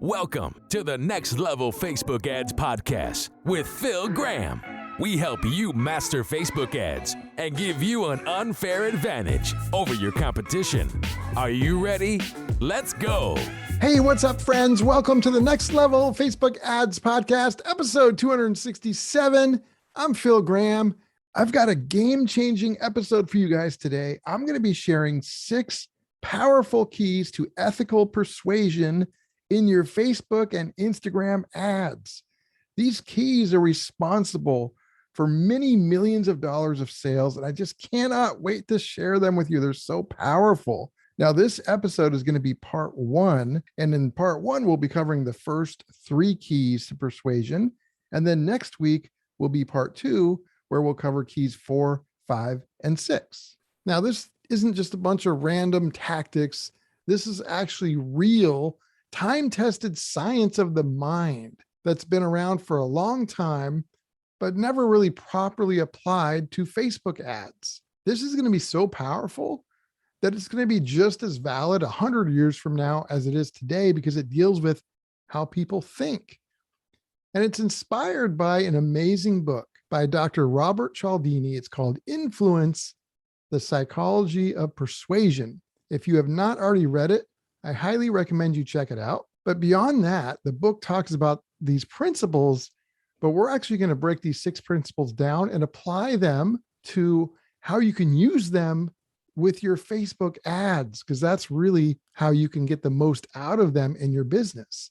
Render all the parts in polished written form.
Welcome to the Next Level Facebook Ads Podcast with Phil Graham. We help you master Facebook ads and give you an unfair advantage over your competition. Are you ready? Let's go. Hey, what's up, friends? Welcome to the Next Level Facebook Ads Podcast, episode 267. I'm Phil Graham. I've got a game-changing episode for you guys today. I'm going to be sharing 6 powerful keys to ethical persuasion in your Facebook and Instagram ads. These keys are responsible for many millions of dollars of sales, and I just cannot wait to share them with you. They're so powerful. Now, this episode is going to be part 1, and in part 1, we'll be covering the first 3 keys to persuasion, and then next week will be part 2, where we'll cover keys 4, 5, and 6. Now, this isn't just a bunch of random tactics. This is actually real, time-tested science of the mind that's been around for a long time, but never really properly applied to Facebook ads. This is going to be so powerful that it's going to be just as valid 100 years from now as it is today, because it deals with how people think. And it's inspired by an amazing book by Dr. Robert Cialdini. It's called Influence, the Psychology of Persuasion. If you have not already read it, I highly recommend you check it out. But beyond that, the book talks about these principles, but we're actually going to break these 6 principles down and apply them to how you can use them with your Facebook ads, because that's really how you can get the most out of them in your business.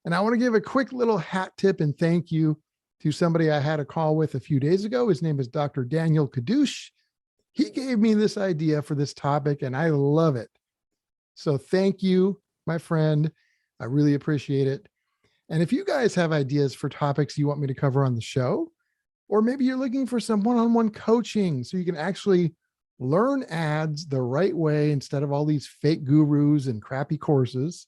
And I want to give a quick little hat tip and thank you to somebody I had a call with a few days ago. His name is Dr. Daniel Kadush. He gave me this idea for this topic, and I love it. So thank you, my friend. I really appreciate it. And if you guys have ideas for topics you want me to cover on the show, or maybe you're looking for some one-on-one coaching so you can actually learn ads the right way instead of all these fake gurus and crappy courses,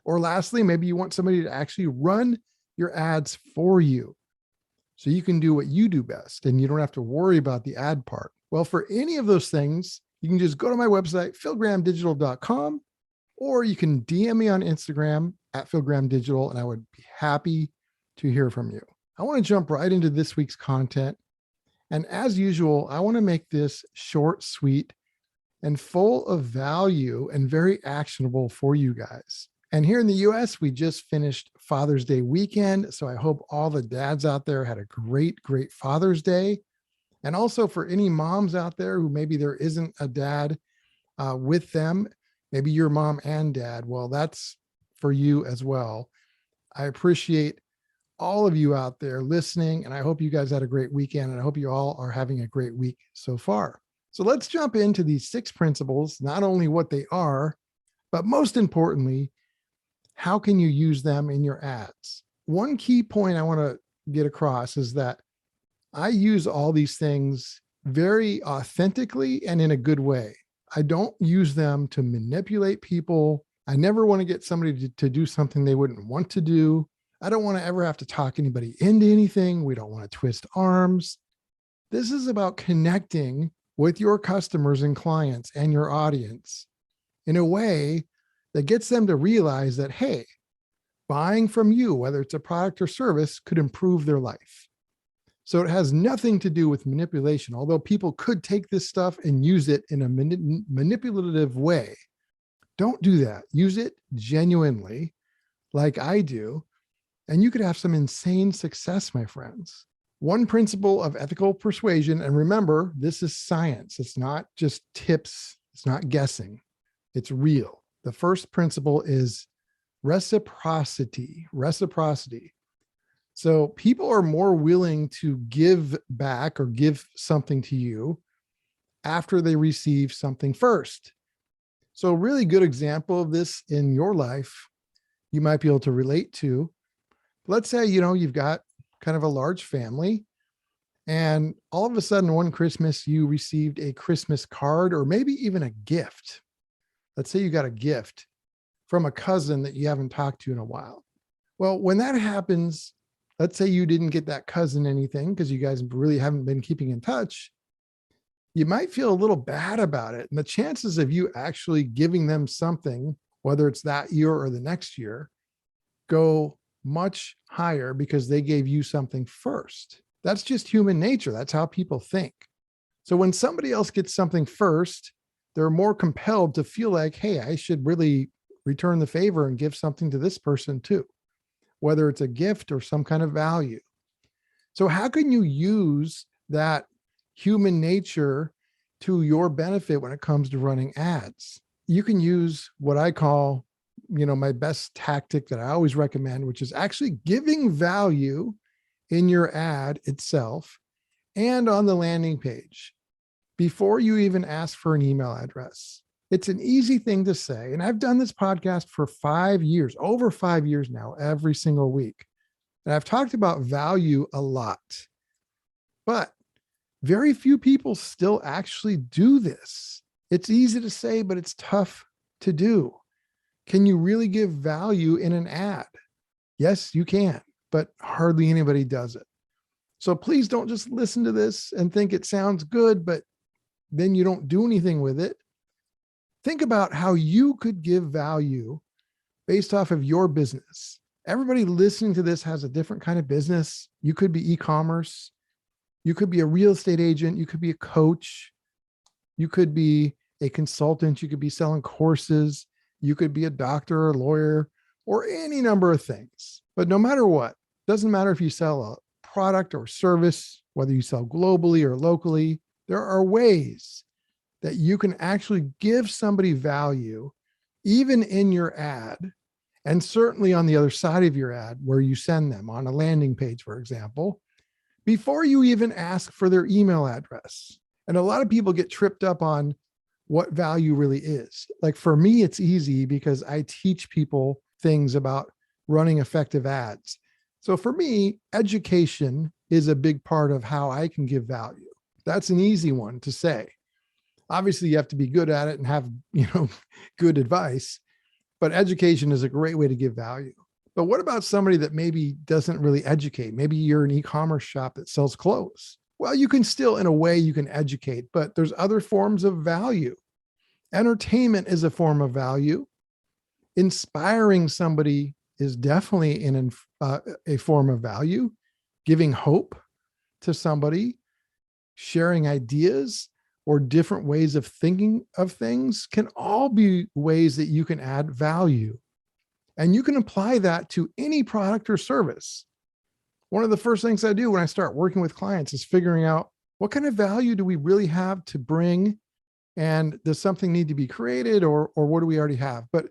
or lastly, maybe you want somebody to actually run your ads for you so you can do what you do best and you don't have to worry about the ad part. Well, for any of those things, you can just go to my website, philgrahamdigital.com, or you can DM me on Instagram at philgrahamdigital, and I would be happy to hear from you. I want to jump right into this week's content. And as usual, I want to make this short, sweet, and full of value and very actionable for you guys. And here in the US, we just finished Father's Day weekend. So I hope all the dads out there had a great, great Father's Day. And also for any moms out there who maybe there isn't a dad with them, maybe your mom and dad, well, that's for you as well. I appreciate all of you out there listening, and I hope you guys had a great weekend, and I hope you all are having a great week so far. So let's jump into these 6 principles, not only what they are, but most importantly, how can you use them in your ads? One key point I want to get across is that I use all these things very authentically and in a good way. I don't use them to manipulate people. I never want to get somebody to do something they wouldn't want to do. I don't want to ever have to talk anybody into anything. We don't want to twist arms. This is about connecting with your customers and clients and your audience in a way that gets them to realize that, hey, buying from you, whether it's a product or service, could improve their life. So it has nothing to do with manipulation, although people could take this stuff and use it in a manipulative way. Don't do that. Use it genuinely, like I do, and you could have some insane success, my friends. One principle of ethical persuasion, and remember, this is science. It's not just tips. It's not guessing. It's real. The first principle is reciprocity. Reciprocity. So people are more willing to give back or give something to you after they receive something first. So a really good example of this in your life, you might be able to relate to. Let's say, you've got kind of a large family, and all of a sudden one Christmas you received a Christmas card or maybe even a gift. Let's say you got a gift from a cousin that you haven't talked to in a while. Well, when that happens, let's say you didn't get that cousin anything because you guys really haven't been keeping in touch. You might feel a little bad about it. And the chances of you actually giving them something, whether it's that year or the next year, go much higher because they gave you something first. That's just human nature. That's how people think. So when somebody else gets something first, they're more compelled to feel like, hey, I should really return the favor and give something to this person too, whether it's a gift or some kind of value. So how can you use that human nature to your benefit when it comes to running ads? You can use what I call, my best tactic that I always recommend, which is actually giving value in your ad itself and on the landing page before you even ask for an email address. It's an easy thing to say. And I've done this podcast for 5 years, over 5 years now, every single week. And I've talked about value a lot, but very few people still actually do this. It's easy to say, but it's tough to do. Can you really give value in an ad? Yes, you can, but hardly anybody does it. So please don't just listen to this and think it sounds good, but then you don't do anything with it. Think about how you could give value based off of your business. Everybody listening to this has a different kind of business. You could be e-commerce. You could be a real estate agent. You could be a coach. You could be a consultant. You could be selling courses. You could be a doctor or lawyer or any number of things. But no matter what, doesn't matter if you sell a product or service, whether you sell globally or locally, there are ways that you can actually give somebody value, even in your ad, and certainly on the other side of your ad where you send them on a landing page, for example, before you even ask for their email address. And a lot of people get tripped up on what value really is. Like for me, it's easy because I teach people things about running effective ads. So for me, education is a big part of how I can give value. That's an easy one to say. Obviously, you have to be good at it and have, good advice, but education is a great way to give value. But what about somebody that maybe doesn't really educate? Maybe you're an e-commerce shop that sells clothes. Well, you can still, in a way, you can educate, but there's other forms of value. Entertainment is a form of value. Inspiring somebody is definitely a form of value. Giving hope to somebody, sharing ideas or different ways of thinking of things can all be ways that you can add value. And you can apply that to any product or service. One of the first things I do when I start working with clients is figuring out what kind of value do we really have to bring, and does something need to be created, or what do we already have? But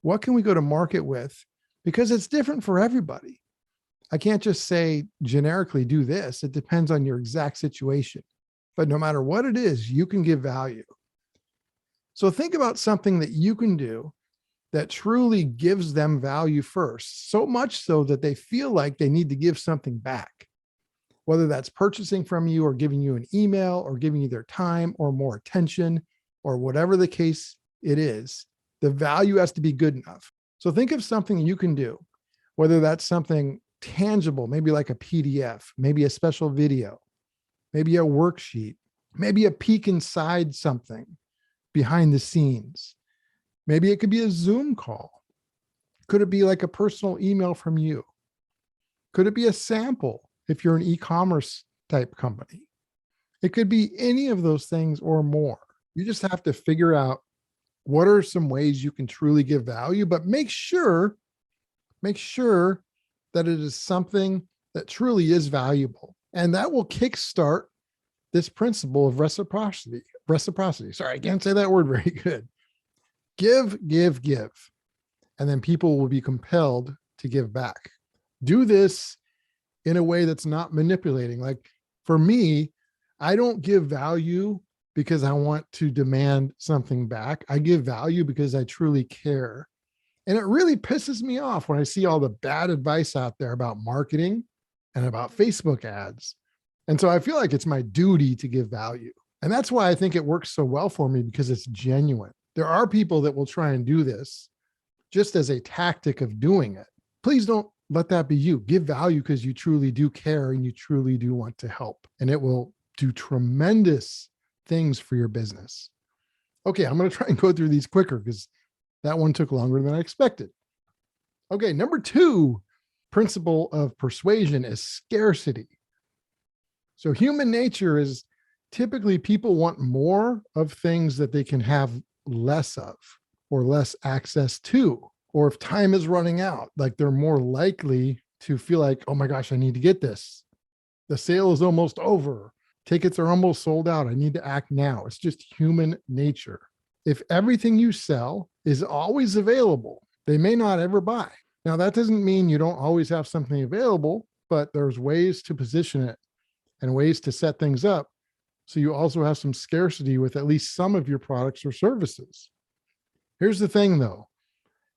what can we go to market with? Because it's different for everybody. I can't just say generically do this. It depends on your exact situation. But no matter what it is, you can give value. So think about something that you can do that truly gives them value first, so much so that they feel like they need to give something back, whether that's purchasing from you or giving you an email or giving you their time or more attention or whatever the case it is. The value has to be good enough. So think of something you can do, whether that's something tangible, maybe like a PDF, maybe a special video, maybe a worksheet, maybe a peek inside something behind the scenes. Maybe it could be a Zoom call. Could it be like a personal email from you? Could it be a sample if you're an e-commerce type company? It could be any of those things or more. You just have to figure out what are some ways you can truly give value, but make sure that it is something that truly is valuable. And that will kickstart this principle of reciprocity. Sorry, I can't say that word very good. Give. And then people will be compelled to give back. Do this in a way that's not manipulating. Like for me, I don't give value because I want to demand something back. I give value because I truly care. And it really pisses me off when I see all the bad advice out there about marketing and about Facebook ads. And so I feel like it's my duty to give value. And that's why I think it works so well for me, because it's genuine. There are people that will try and do this just as a tactic of doing it. Please don't let that be you. Give value because you truly do care and you truly do want to help. And it will do tremendous things for your business. Okay, I'm going to try and go through these quicker because that one took longer than I expected. Okay, number 2 principle of persuasion is scarcity. So human nature is typically people want more of things that they can have less of or less access to. Or if time is running out, like they're more likely to feel like, oh my gosh, I need to get this. The sale is almost over. Tickets are almost sold out. I need to act now. It's just human nature. If everything you sell is always available, they may not ever buy. Now, that doesn't mean you don't always have something available, but there's ways to position it and ways to set things up so you also have some scarcity with at least some of your products or services. Here's the thing, though.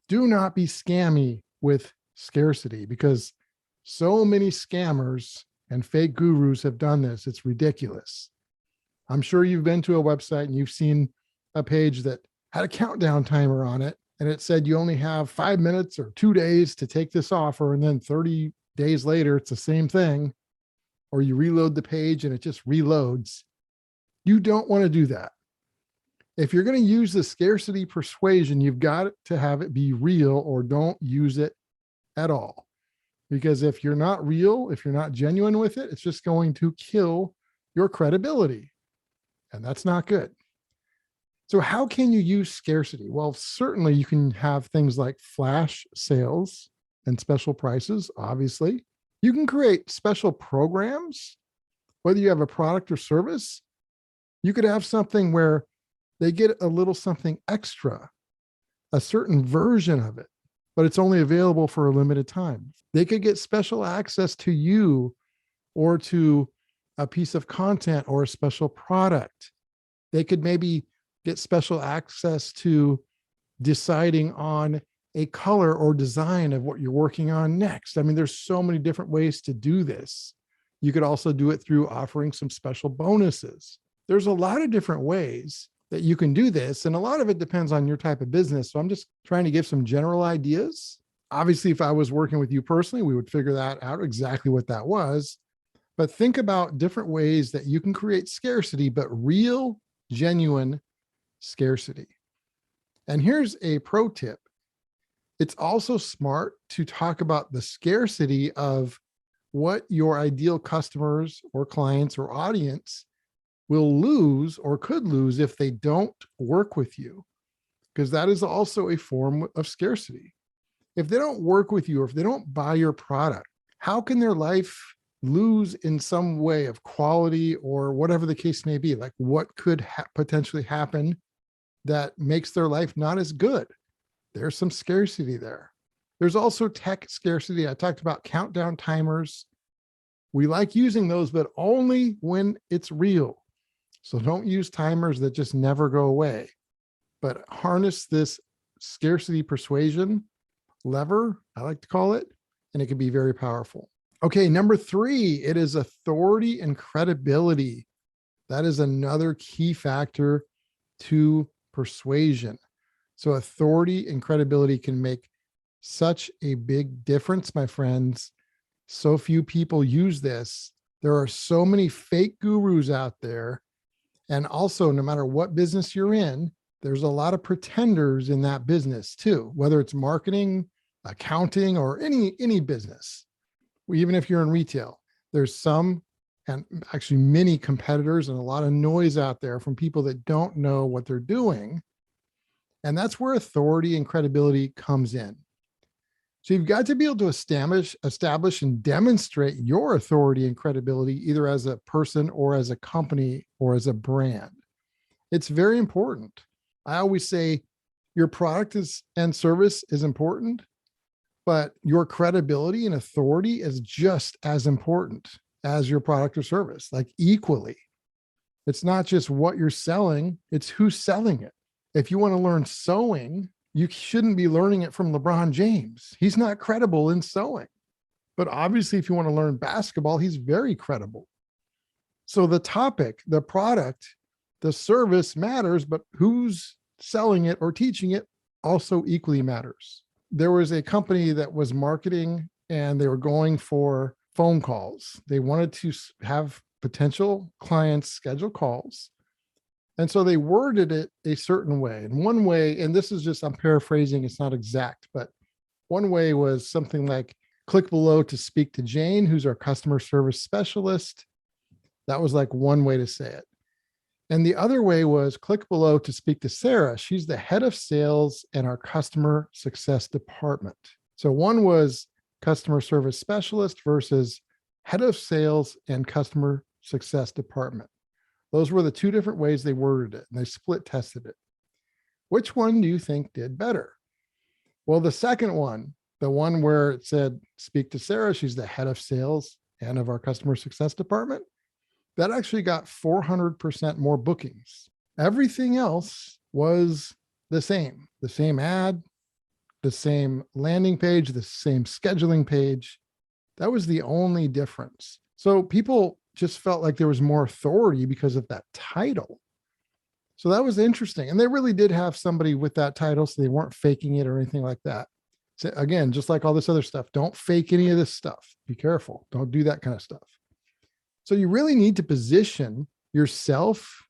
Do not be scammy with scarcity because so many scammers and fake gurus have done this. It's ridiculous. I'm sure you've been to a website and you've seen a page that had a countdown timer on it, and it said you only have 5 minutes or 2 days to take this offer, and then 30 days later, it's the same thing. Or you reload the page and it just reloads. You don't want to do that. If you're going to use the scarcity persuasion, you've got to have it be real or don't use it at all. Because if you're not real, if you're not genuine with it, it's just going to kill your credibility. And that's not good. So how can you use scarcity? Well, certainly you can have things like flash sales and special prices, obviously. You can create special programs, whether you have a product or service. You could have something where they get a little something extra, a certain version of it, but it's only available for a limited time. They could get special access to you or to a piece of content or a special product. They could maybe get special access to deciding on a color or design of what you're working on next. I mean, there's so many different ways to do this. You could also do it through offering some special bonuses. There's a lot of different ways that you can do this, and a lot of it depends on your type of business. So I'm just trying to give some general ideas. Obviously, if I was working with you personally, we would figure that out exactly what that was. But think about different ways that you can create scarcity, but real, genuine scarcity. And here's a pro tip. It's also smart to talk about the scarcity of what your ideal customers or clients or audience will lose or could lose if they don't work with you, because that is also a form of scarcity. If they don't work with you or if they don't buy your product, how can their life lose in some way of quality or whatever the case may be? Like what could potentially happen that makes their life not as good? There's some scarcity there. There's also tech scarcity. I talked about countdown timers. We like using those, but only when it's real. So don't use timers that just never go away, but harness this scarcity persuasion lever, I like to call it, and it can be very powerful. Okay, number 3, it is authority and credibility. That is another key factor to persuasion. So authority and credibility can make such a big difference, my friends. So few people use this. There are so many fake gurus out there. And also, no matter what business you're in, there's a lot of pretenders in that business too, whether it's marketing, accounting, or any business. Even if you're in retail, there's some, and actually many competitors and a lot of noise out there from people that don't know what they're doing. And that's where authority and credibility comes in. So you've got to be able to establish and demonstrate your authority and credibility, either as a person or as a company or as a brand. It's very important. I always say your product and service is important, but your credibility and authority is just as important as your product or service, like equally. It's not just what you're selling, it's who's selling it. If you want to learn sewing, you shouldn't be learning it from LeBron James. He's not credible in sewing. But obviously, if you want to learn basketball, he's very credible. So the topic, the product, the service matters, but who's selling it or teaching it also equally matters. There was a company that was marketing and they were going for phone calls. They wanted to have potential clients schedule calls. And so they worded it a certain way. And one way, and this is just, I'm paraphrasing, it's not exact, but One way was something like click below to speak to Jane, who's our customer service specialist. That was like one way to say it. And the other way was click below to speak to Sarah. She's the head of sales and our customer success department. So one was customer service specialist versus head of sales and customer success department. Those were the two different ways they worded it, and they split tested it. Which one do you think did better? Well, the second one, the one where it said, speak to Sarah, she's the head of sales and of our customer success department, that actually got 400% more bookings. Everything else was the same ad, the same landing page, the same scheduling page. That was the only difference. So people just felt like there was more authority because of that title. So that was interesting. And they really did have somebody with that title, so they weren't faking it or anything like that. So again, just like all this other stuff, don't fake any of this stuff. Be careful. Don't do that kind of stuff. So you really need to position yourself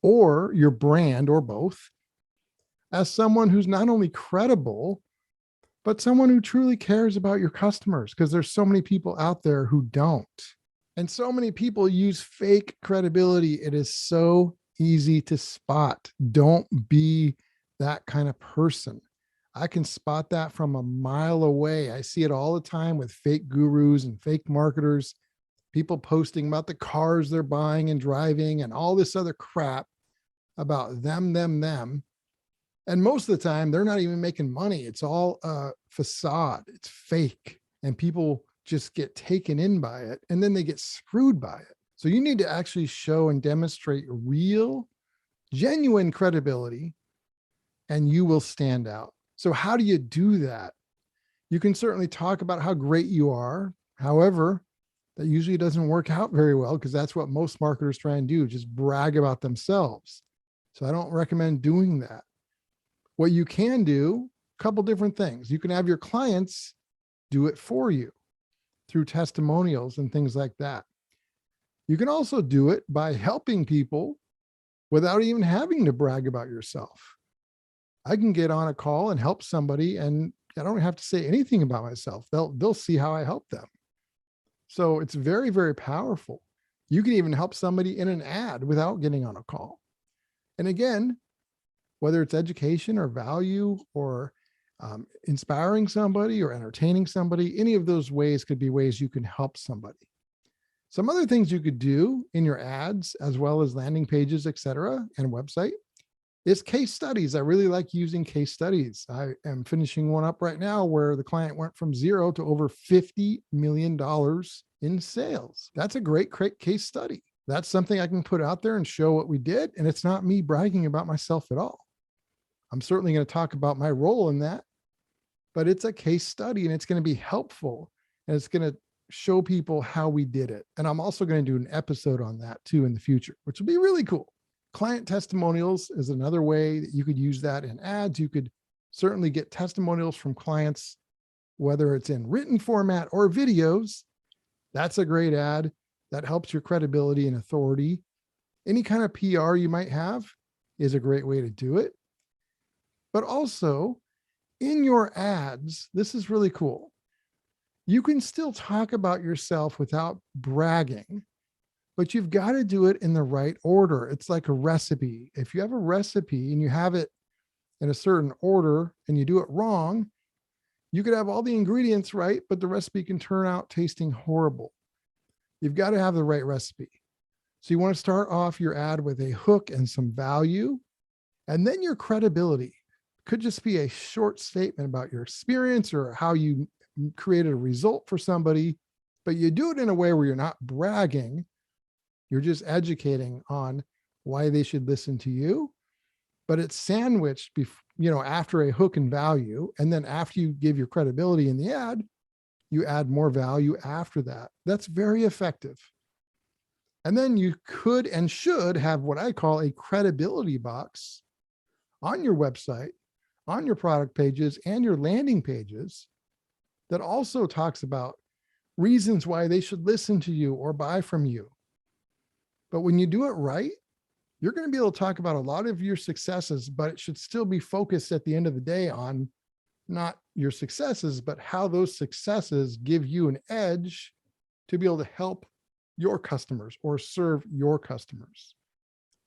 or your brand or both as someone who's not only credible, but someone who truly cares about your customers, because there's so many people out there who don't. And so many people use fake credibility. It is so easy to spot. Don't be that kind of person. I can spot that from a mile away. I see it all the time with fake gurus and fake marketers, people posting about the cars they're buying and driving and all this other crap about them. And most of the time, they're not even making money. It's all a facade. It's fake. And people just get taken in by it, and then they get screwed by it. So you need to actually show and demonstrate real, genuine credibility, and you will stand out. So how do you do that? You can certainly talk about how great you are. However, that usually doesn't work out very well, because that's what most marketers try and do, just brag about themselves. So I don't recommend doing that. What you can do, a couple different things. You can have your clients do it for you through testimonials and things like that. You can also do it by helping people without even having to brag about yourself. I can get on a call and help somebody, and I don't have to say anything about myself. They'll see how I help them. So it's very, very powerful. You can even help somebody in an ad without getting on a call. And again, whether it's education or value or inspiring somebody or entertaining somebody, any of those ways could be ways you can help somebody. Some other things you could do in your ads, as well as landing pages, et cetera, and website, is case studies. I really like using case studies. I am finishing one up right now where the client went from 0 to over $50 million in sales. That's a great case study. That's something I can put out there and show what we did. And it's not me bragging about myself at all. I'm certainly going to talk about my role in that, but it's a case study and it's going to be helpful, and it's going to show people how we did it. And I'm also going to do an episode on that too in the future, which will be really cool. Client testimonials is another way that you could use that in ads. You could certainly get testimonials from clients, whether it's in written format or videos. That's a great ad. That helps your credibility and authority. Any kind of PR you might have is a great way to do it. But also in your ads, this is really cool. You can still talk about yourself without bragging, but you've got to do it in the right order. It's like a recipe. If you have a recipe and you have it in a certain order and you do it wrong, you could have all the ingredients right, but the recipe can turn out tasting horrible. You've got to have the right recipe. So you want to start off your ad with a hook and some value, and then your credibility. Could just be a short statement about your experience or how you created a result for somebody, but you do it in a way where you're not bragging. You're just educating on why they should listen to you, but it's sandwiched, after a hook and value. And then after you give your credibility in the ad, you add more value after that. That's very effective. And then you could and should have what I call a credibility box on your website, on your product pages and your landing pages that also talks about reasons why they should listen to you or buy from you. But when you do it right, you're going to be able to talk about a lot of your successes, but it should still be focused at the end of the day on not your successes, but how those successes give you an edge to be able to help your customers or serve your customers.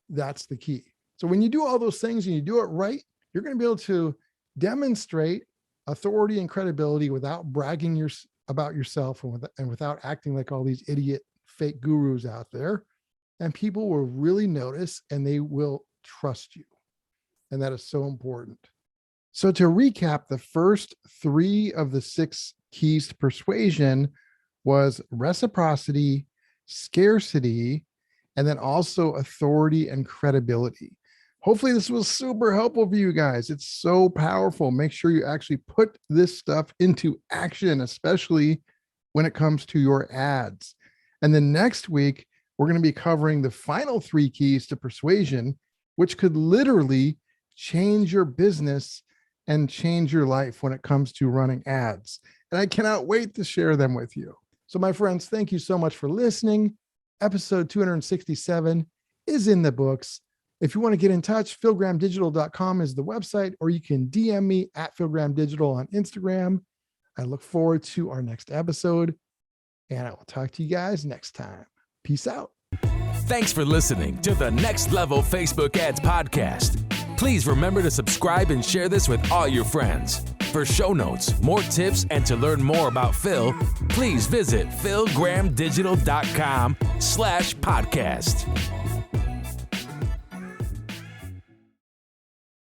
That's the key. So when you do all those things and you do it right, you're going to be able to demonstrate authority and credibility without bragging about yourself and without acting like all these idiot fake gurus out there. And people will really notice and they will trust you. And that is so important. So to recap, the first 3 of the 6 keys to persuasion was reciprocity, scarcity, and then also authority and credibility. Hopefully this was super helpful for you guys. It's so powerful. Make sure you actually put this stuff into action, especially when it comes to your ads. And then next week, we're going to be covering the final 3 keys to persuasion, which could literally change your business and change your life when it comes to running ads. And I cannot wait to share them with you. So my friends, thank you so much for listening. Episode 267 is in the books. If you want to get in touch, philgrahamdigital.com is the website, or you can DM me at philgrahamdigital on Instagram. I look forward to our next episode, and I will talk to you guys next time. Peace out. Thanks for listening to the Next Level Facebook Ads Podcast. Please remember to subscribe and share this with all your friends. For show notes, more tips, and to learn more about Phil, please visit philgrahamdigital.com/podcast.